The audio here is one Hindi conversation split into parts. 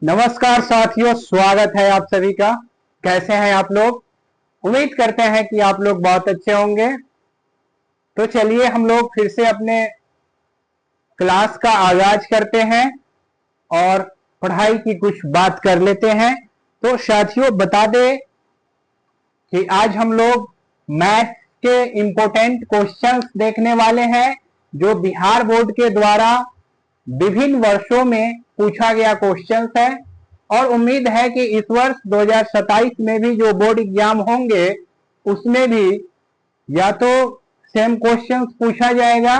नमस्कार साथियों, स्वागत है आप सभी का। कैसे हैं आप लोग? उम्मीद करते हैं कि आप लोग बहुत अच्छे होंगे। तो चलिए हम लोग फिर से अपने क्लास का आगाज करते हैं और पढ़ाई की कुछ बात कर लेते हैं। तो साथियों बता दें कि आज हम लोग मैथ के इंपॉर्टेंट क्वेश्चंस देखने वाले हैं जो बिहार बोर्ड के द्वारा विभिन्न वर्षों में पूछा गया क्वेश्चंस है। और उम्मीद है कि इस वर्ष 2027 में भी जो बोर्ड एग्जाम होंगे उसमें भी या तो सेम क्वेश्चंस पूछा जाएगा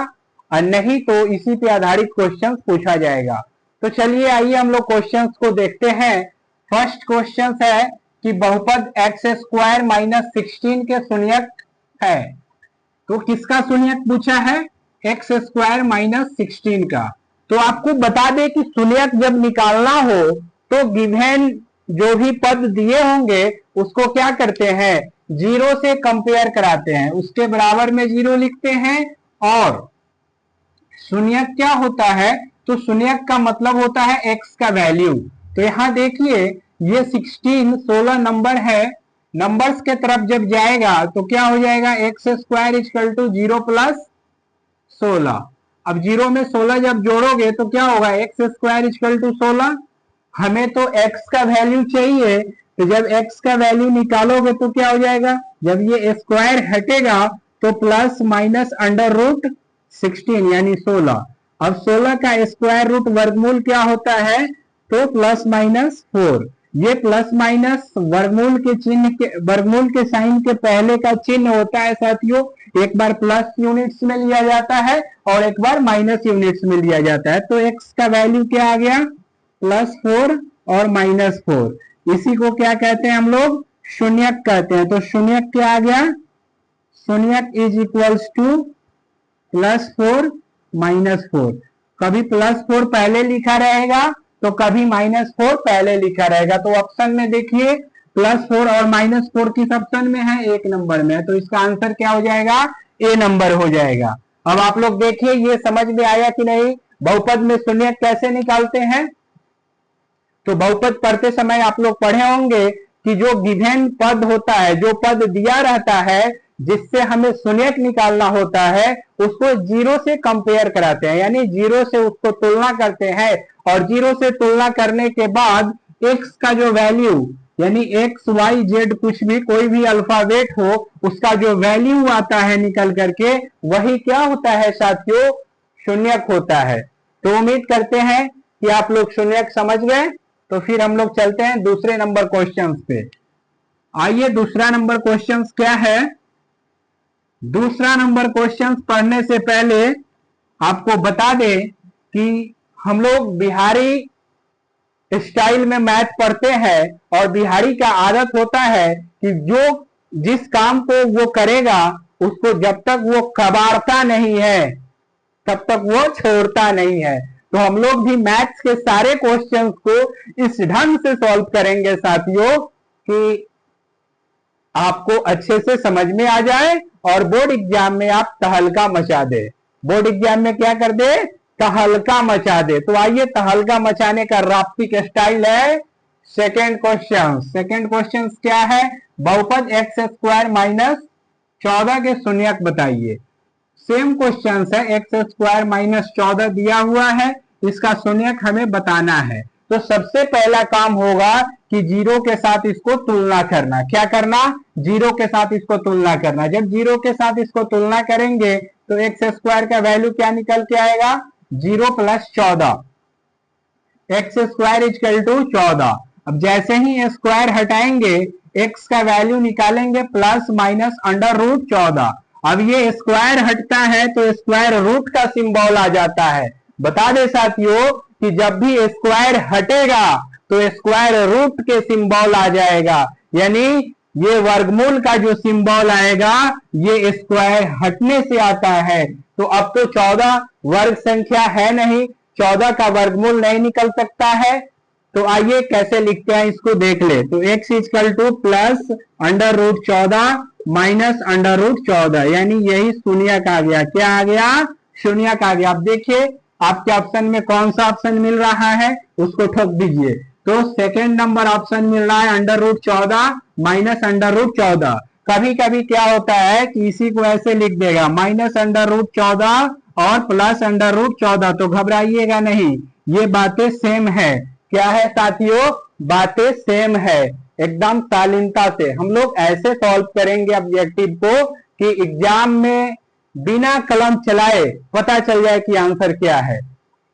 और नहीं तो इसी पे आधारित क्वेश्चंस पूछा जाएगा। तो चलिए आइए हम लोग क्वेश्चंस को देखते हैं। फर्स्ट क्वेश्चन है कि बहुपद एक्स स्क्वायर माइनस 16 के शून्यक है। तो किसका शून्यक पूछा है? एक्स स्क्वायर माइनस 16 का। तो आपको बता दें कि शून्यक जब निकालना हो तो गिवन जो भी पद दिए होंगे उसको क्या करते हैं, जीरो से कंपेयर कराते हैं, उसके बराबर में जीरो लिखते हैं। और शून्यक क्या होता है? तो शून्यक का मतलब होता है एक्स का वैल्यू। तो यहां देखिए ये 16 नंबर है, नंबर्स के तरफ जब जाएगा तो क्या हो जाएगा, x square equal to 0 plus 16। अब 0 में 16 जब जोड़ोगे तो क्या होगा, एक्स स्क्वायर इक्वल टू 16। हमें तो x का वैल्यू चाहिए, तो जब x का वैल्यू निकालोगे तो क्या हो जाएगा, जब ये स्क्वायर हटेगा तो प्लस माइनस अंडर रूट 16 यानी 16। अब 16 का स्क्वायर रूट वर्गमूल क्या होता है, तो प्लस माइनस 4। ये प्लस माइनस वर्गमूल के चिन्ह के वर्गमूल के साइन के पहले का चिन्ह होता है साथियों। एक बार प्लस यूनिट्स में लिया जाता है और एक बार माइनस यूनिट्स में लिया जाता है। तो x का वैल्यू क्या आ गया, +4 और -4। इसी को क्या कहते हैं हम लोग, शून्यक कहते हैं। तो शून्यक क्या आ गया, शून्यक इज इक्वल्स टू +4 -4। कभी +4 पहले लिखा रहेगा तो कभी -4 पहले लिखा रहेगा। तो ऑप्शन में देखिए +4 और -4 किस ऑप्शन में है, एक नंबर में है। तो इसका आंसर क्या हो जाएगा, ए नंबर हो जाएगा। अब आप लोग देखिए ये समझ में आया कि नहीं, बहुपद में शून्यक कैसे निकालते हैं। तो बहुपद पढ़ते समय आप लोग पढ़े होंगे कि जो गिवन पद होता है, जो पद दिया रहता है जिससे हमें शून्यक निकालना होता है, उसको जीरो से कंपेयर कराते हैं, यानी जीरो से उसको तुलना करते हैं। और जीरो से तुलना करने के बाद एक्स का जो वैल्यू यानी एक्स वाई जेड कुछ भी कोई भी अल्फाबेट हो उसका जो वैल्यू आता है निकल करके, वही क्या होता है साथियों, शून्यक होता है। तो उम्मीद करते हैं कि आप लोग शून्यक समझ गए। तो फिर हम लोग चलते हैं दूसरे नंबर क्वेश्चन पे। आइए दूसरा नंबर क्वेश्चन क्या है। दूसरा नंबर क्वेश्चन पढ़ने से पहले आपको बता दें कि हम लोग बिहारी स्टाइल में मैथ पढ़ते हैं और बिहारी का आदत होता है कि जो जिस काम को वो करेगा उसको जब तक वो कबाड़ता नहीं है तब तक वो छोड़ता नहीं है। तो हम लोग भी मैथ्स के सारे क्वेश्चंस को इस ढंग से सॉल्व करेंगे साथियों कि आपको अच्छे से समझ में आ जाए और बोर्ड एग्जाम में आप तहलका मचा दे। बोर्ड एग्जाम में क्या कर दे, तहलका मचा दे। तो आइए तहलका मचाने का राफ्टिक स्टाइल है सेकेंड क्वेश्चन। सेकेंड क्वेश्चन क्या है, बहुपद एक्स स्क्वायर माइनस 14 के शून्यक बताइए। सेम क्वेश्चन है, एक्स स्क्वायर माइनस 14 दिया हुआ है, इसका शून्यक हमें बताना है। तो सबसे पहला काम होगा कि जीरो के साथ इसको तुलना करना। क्या करना, जीरो के साथ इसको तुलना करना। जब जीरो के साथ इसको तुलना करेंगे तो एक्स स्क्वायर का वैल्यू क्या निकल के आएगा, 0 + 14। X square equal to 14। अब जैसे ही स्क्वायर हटाएंगे एक्स का वैल्यू निकालेंगे प्लस माइनस अंडर रूट 14। अब ये स्क्वायर हटता है तो स्क्वायर रूट का सिंबल आ जाता है। बता दे साथियों कि जब भी स्क्वायर हटेगा तो स्क्वायर रूट के सिंबल आ जाएगा, यानी ये वर्गमूल का जो सिंबल आएगा ये स्क्वायर हटने से आता है। तो अब तो 14 वर्ग संख्या है नहीं, 14 का वर्गमूल नहीं निकल सकता है। तो आइए कैसे लिखते हैं इसको देख ले। तो x equal to plus under root 14 minus under root 14, यानी यही शून्यक आ गया। क्या आ गया, शून्यक आ गया। अब देखिए आपके ऑप्शन में कौन सा ऑप्शन मिल रहा है उसको ठोक दीजिए। तो सेकेंड नंबर ऑप्शन मिल रहा है √14 माइनस √14। कभी कभी क्या होता है कि इसी को ऐसे लिख देगा माइनस √14 और प्लस √14, तो घबराइएगा नहीं, ये बातें सेम है। क्या है साथियों? बातें सेम है, एकदम शालीनता से हम लोग ऐसे सॉल्व करेंगे ऑब्जेक्टिव को कि एग्जाम में बिना कलम चलाए पता चल जाए कि आंसर क्या है।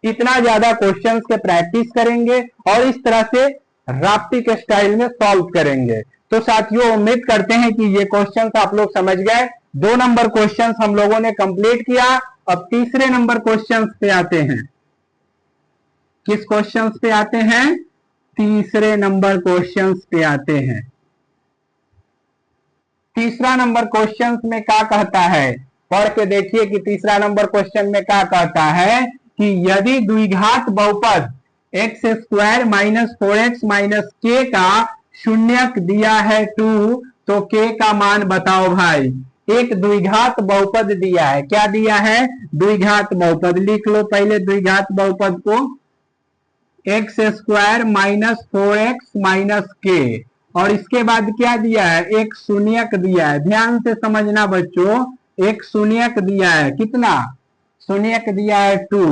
इतना ज्यादा क्वेश्चंस के प्रैक्टिस करेंगे और इस तरह से राप्ती के स्टाइल में सॉल्व करेंगे। तो साथियों उम्मीद करते हैं कि ये क्वेश्चंस आप लोग समझ गए। 2 नंबर क्वेश्चंस हम लोगों ने कंप्लीट किया। अब तीसरे नंबर क्वेश्चंस पे आते हैं। किस क्वेश्चंस पे आते हैं? तीसरे नंबर क्वेश्चंस पे आते हैं। तीसरा नंबर क्वेश्चंस में क्या कहता है, पढ़ के देखिए कि तीसरा नंबर क्वेश्चन में क्या कहता है कि यदि द्विघात बहुपद x² minus 4x minus k का शून्यक दिया है 2, तो k का मान बताओ भाई। एक द्विघात बहुपद दिया है, क्या दिया है? द्विघात बहुपद। लिख लो पहले द्विघात बहुपद को, x² minus 4x minus k, और इसके बाद क्या दिया है? एक शून्यक दिया है। ध्यान से समझना बच्चों, एक शून्यक दिया है। कितना शून्यक दिया है? 2।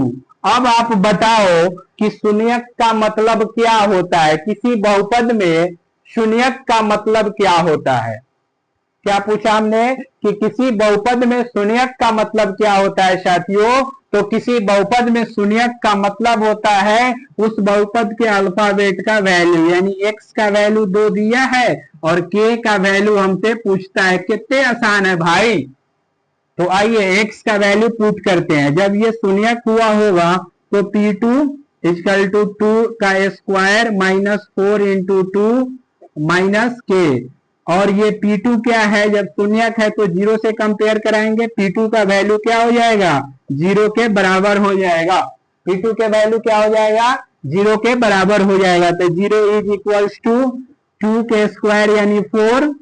अब आप बताओ कि शून्यक का मतलब क्या होता है? किसी बहुपद में शून्यक का मतलब क्या होता है? क्या पूछा हमने कि किसी बहुपद में शून्यक का मतलब क्या होता है साथियों? तो किसी बहुपद में शून्यक का मतलब होता है उस बहुपद के अल्फाबेट का वैल्यू, यानी x का वैल्यू 2 दिया है और k का वैल्यू हमसे पूछता है। कितने आसान है भाई। तो आइए x का वैल्यू पुट करते हैं। जब ये शून्यक हुआ होगा तो P2 इक्वल टू 2 का square minus 4 into 2 minus k, और ये P2 क्या है? जब शून्यक है तो 0 से कंपेयर कराएंगे, P2 का वैल्यू क्या हो जाएगा? 0 के बराबर हो जाएगा। P2 के वैल्यू क्या हो जाएगा? 0 के बराबर हो जाएगा। तो 0 इज इक्वल्स टू 2 के स्क्वायर यानी 4,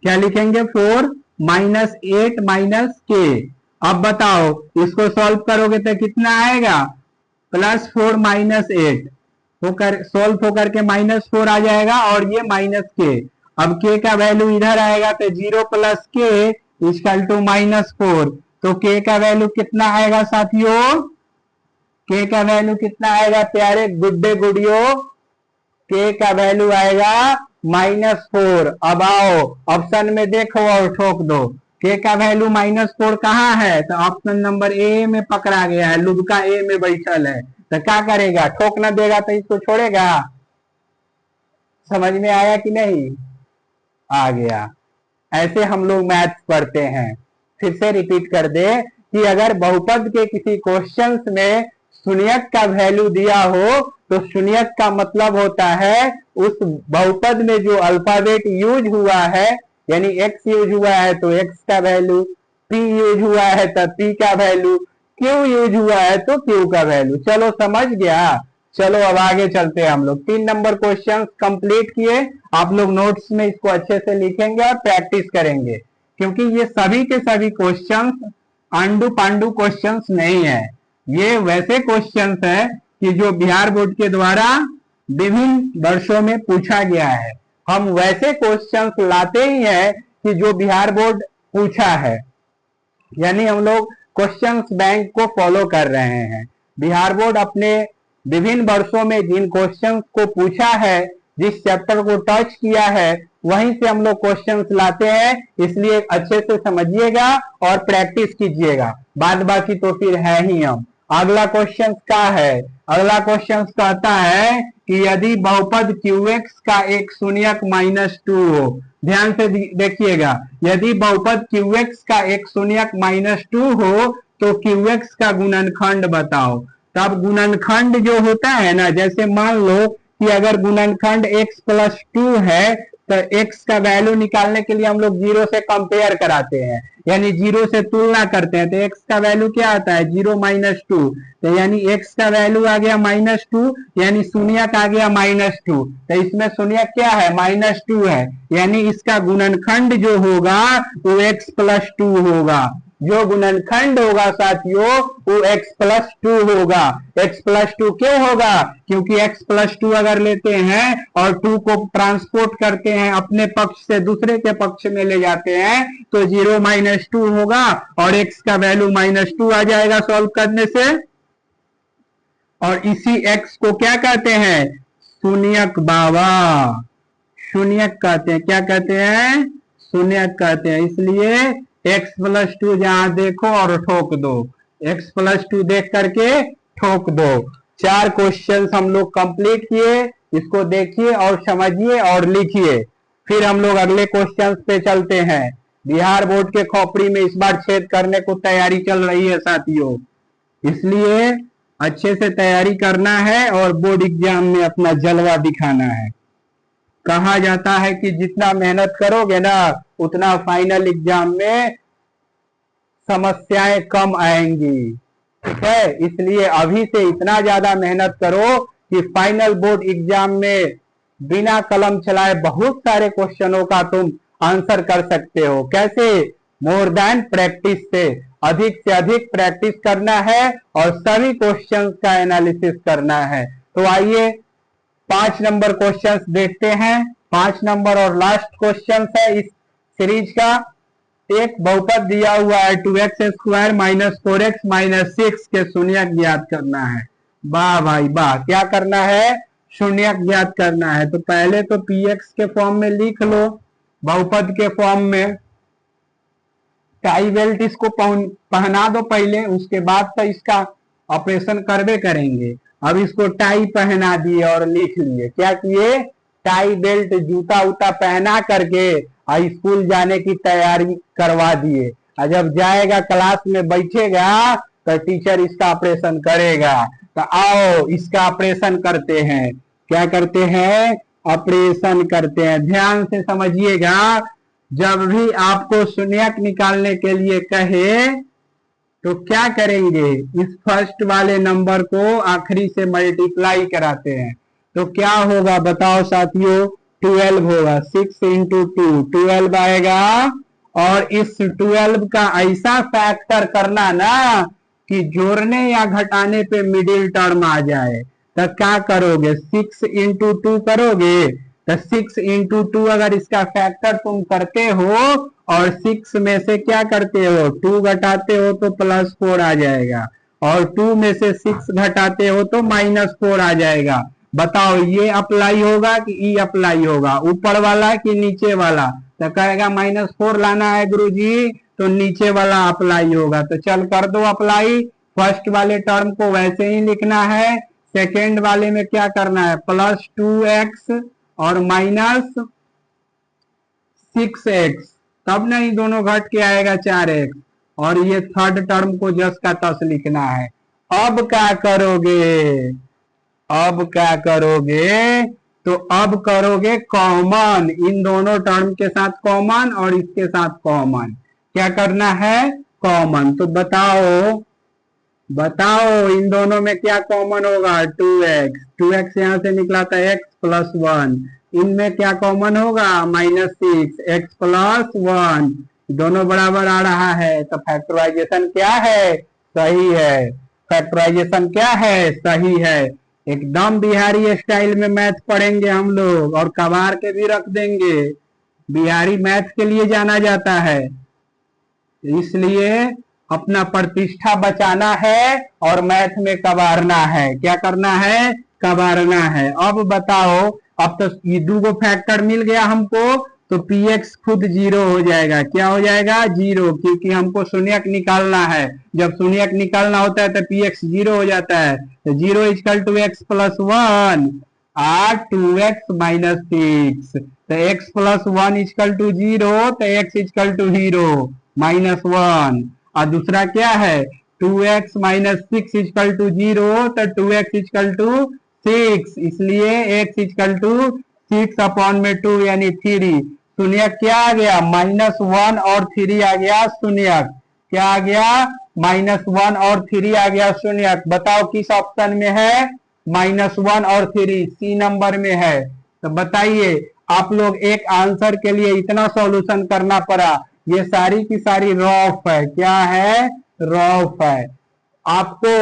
क्या लिखेंगे? 4 माइनस 8 माइनस k। अब बताओ इसको सॉल्व करोगे तो कितना आएगा? +4 माइनस 8 होकर सॉल्व होकर के -4 आ जाएगा और ये माइनस k। अब k का वैल्यू इधर आएगा तो 0 प्लस k इक्वल टू -4। तो k का वैल्यू कितना आएगा साथियों? k का वैल्यू कितना आएगा प्यारे गुड्डे गुड़ियों? k का वैल्यू आएगा -4। अब आओ ऑप्शन में देखो और ठोक दो। k का वैल्यू -4 कहाँ है? तो ऑप्शन नंबर ए में पकड़ा गया है, लुबका ए में बैठल है। तो क्या करेगा? ठोक ना देगा तो इसको छोड़ेगा? समझ में आया कि नहीं? आ गया। ऐसे हम लोग मैथ्स पढ़ते हैं। फिर से रिपीट कर दे कि अगर बहुपद के किसी क्वेश्चंस में शून्यक का वैल्यू दिया हो तो शून्यक का मतलब होता है उस बहुपद में जो अल्फाबेट यूज हुआ है, यानी x यूज हुआ है तो x का वैल्यू, p यूज हुआ है तो p का वैल्यू, q यूज हुआ है तो q का वैल्यू। चलो समझ गया। चलो अब आगे चलते हैं हम लोग। 3 नंबर क्वेश्चन कंप्लीट किए। आप लोग नोट्स में इसको अच्छे से लिखेंगे और प्रैक्टिस करेंगे, क्योंकि ये सभी के सभी क्वेश्चंस आंडू पांडू क्वेश्चंस नहीं है। ये वैसे क्वेश्चंस है कि जो बिहार बोर्ड के द्वारा विभिन्न वर्षों में पूछा गया है। हम वैसे क्वेश्चंस लाते ही हैं कि जो बिहार बोर्ड पूछा है, यानी हम लोग क्वेश्चंस बैंक को फॉलो कर रहे हैं। बिहार बोर्ड अपने विभिन्न वर्षों में जिन क्वेश्चंस को पूछा है, जिस चैप्टर को टच किया है, वहीं से हम लोग क्वेश्चंस लाते हैं। इसलिए अच्छे से समझिएगा और प्रैक्टिस कीजिएगा। बाद बाकी तो फिर है ही हम। अगला क्वेश्चन क्या है? अगला क्वेश्चन कहता है कि यदि बहुपद QX का एक शून्यक -2 हो। ध्यान से देखिएगा, यदि बहुपद QX का एक शून्यक -2 हो तो QX का गुणनखंड बताओ। तब गुणनखंड जो होता है ना, जैसे मान लो कि अगर गुणनखंड x + 2 है तो x का वैल्यू निकालने के लिए हम लोग 0 से कंपेयर कराते हैं, यानी 0 से तुलना करते हैं। तो x का वैल्यू क्या आता है? 0 - 2। तो यानी x का वैल्यू आ गया -2, यानी शून्यक आ गया -2। तो इसमें शून्यक क्या है? -2 है, यानी इसका गुणनखंड जो होगा वो x + 2 होगा। जो गुणनखंड होगा साथियों वो x+2 होगा। x+2 क्यों होगा? क्योंकि x+2 अगर लेते हैं और 2 को ट्रांसपोर्ट करते हैं अपने पक्ष से दूसरे के पक्ष में ले जाते हैं तो 0-2 होगा और x का वैल्यू -2 आ जाएगा सॉल्व करने से। और इसी x को क्या कहते हैं? शून्यक बाबा, शून्यक कहते हैं। क्या कहते हैं? शून्यक कहते हैं। इसलिए x+2 जहां देखो और ठोक दो, x+2 देख करके ठोक दो। 4 क्वेश्चन हम लोग कंप्लीट किए, इसको देखिए और समझिए और लिखिए। फिर हम लोग अगले क्वेश्चन पे चलते हैं। बिहार बोर्ड के खोपड़ी में इस बार छेद करने को तैयारी चल रही है साथियों, इसलिए अच्छे से तैयारी करना है और बोर्ड एग्जाम में अपना जलवा दिखाना है। कहा जाता है कि जितना मेहनत करोगे ना उतना फाइनल एग्जाम में समस्याएं कम आएंगी, ठीक है। इसलिए अभी से इतना ज्यादा मेहनत करो कि फाइनल बोर्ड एग्जाम में बिना कलम चलाए बहुत सारे क्वेश्चनों का तुम आंसर कर सकते हो। कैसे? मोर देन प्रैक्टिस से अधिक प्रैक्टिस करना है और सभी क्वेश्चंस का एनालिसिस करना है। तो आइए 5 नंबर क्वेश्चंस देखते हैं। 5 नंबर और लास्ट क्वेश्चन है इस सीरीज का। एक बहुपद दिया हुआ है 2x² - 4x - 6 के शून्यक ज्ञात करना है। वाह भाई वाह, क्या करना है? शून्यक ज्ञात करना है। तो पहले तो px के फॉर्म में लिख लो, बहुपद के फॉर्म में। टाई बेल्ट इसको पहना दो पहले, उसके बाद तो इसका ऑपरेशन करवे करेंगे। अब इसको टाई पहना दिए और लिख लिए। क्या किए? टाई बेल्ट जूता उता पहना करके स्कूल जाने की तैयारी करवा दिए। और जब जाएगा क्लास में बैठेगा तो टीचर इसका ऑपरेशन करेगा। तो आओ इसका ऑपरेशन करते हैं। क्या करते हैं? ऑपरेशन करते हैं। ध्यान से समझिएगा, जब भी आपको शून्यक निकालने के लिए कहे तो क्या करेंगे? इस फर्स्ट वाले नंबर को आखिरी से मल्टीप्लाई कराते हैं। तो क्या होगा बताओ साथियों? 12 होगा। 6 × 2 12 आएगा। और इस 12 का ऐसा फैक्टर करना ना कि जोड़ने या घटाने पे मिडिल टर्म आ जाए। तो क्या करोगे? 6 × 2 करोगे तो 6 × 2 अगर इसका फैक्टर तुम करते हो और 6 में से क्या करते हो? 2 घटाते हो तो +4 आ जाएगा और 2 में से 6 घटाते हो तो -4 आ जाएगा। बताओ ये अप्लाई होगा कि ई अप्लाई होगा? ऊपर वाला कि नीचे वाला? तो कहेगा -4 लाना है गुरुजी, तो नीचे वाला अप्लाई होगा। तो चल कर दो अप्लाई। फर्स्ट वाले टर्म को वैसे ही लिखना है, सेकेंड वाले में क्या करना है? +2x और -6x, तब नहीं दोनों घट के आएगा 4x। और ये थर्ड टर्म को जस का तस लिखना है। अब क्या करोगे? अब क्या करोगे? तो अब करोगे कॉमन, इन दोनों टर्म के साथ कॉमन और इसके साथ कॉमन। क्या करना है? कॉमन। तो बताओ बताओ इन दोनों में क्या कॉमन होगा? 2x यहां से निकला था x+1। इनमें क्या कॉमन होगा? -6 x+1, दोनों बराबर आ रहा है। तो फैक्टराइजेशन क्या है? सही है। फैक्टराइजेशन क्या है? सही है। एकदम बिहारी स्टाइल में मैथ पढ़ेंगे हम लोग और कबार के भी रख देंगे। बिहारी मैथ के लिए जाना जाता है, इसलिए अपना प्रतिष्ठा बचाना है और मैथ में कबारना है। क्या करना है? कबारना है। अब बताओ, अब तो ये दो फैक्टर मिल गया हमको, तो px खुद 0 हो जाएगा। क्या हो जाएगा? 0, क्योंकि हमको शून्यक निकालना है। जब शून्यक निकालना होता है तो px 0 हो जाता है। तो 0 = x+1 और 2x - 6। तो x+1 = 0, तो x = 0 -1। और दूसरा क्या है? 2x - 6 = 0, तो 2x = 6, इसलिए x = 6/2 यानी 3। शून्यक क्या आ गया? -1 और 3 आ गया शून्यक। क्या आ गया? -1 और 3 आ गया शून्यक। बताओ किस ऑप्शन में है? -1 और 3 सी नंबर में है। तो बताइए, आप लोग एक आंसर के लिए इतना सॉल्यूशन करना पड़ा, ये सारी की सारी रॉफ है। क्या है? रॉफ है। आपको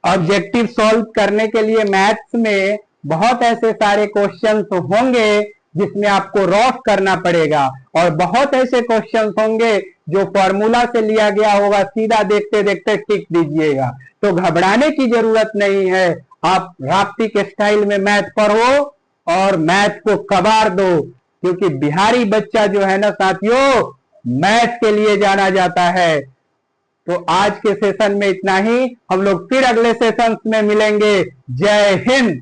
ऑब्जेक्टिव सॉल्व करने के लिए मैथ्स में बहुत ऐसे सारे क्वेश्चंस होंगे जिसमें आपको रॉफ करना पड़ेगा, और बहुत ऐसे क्वेश्चंस होंगे जो फॉर्मूला से लिया गया होगा, सीधा देखते देखते टिक दीजिएगा। तो घबराने की जरूरत नहीं है। आप राफ्टिक स्टाइल में मैथ पढ़ो और मैथ को कबाड़ दो, क्योंकि बिहारी बच्चा जो है ना साथियों, मैथ के लिए जाना जाता है। तो आज के सेशन में इतना ही। हम लोग फिर अगले सेशन में मिलेंगे। जय हिंद।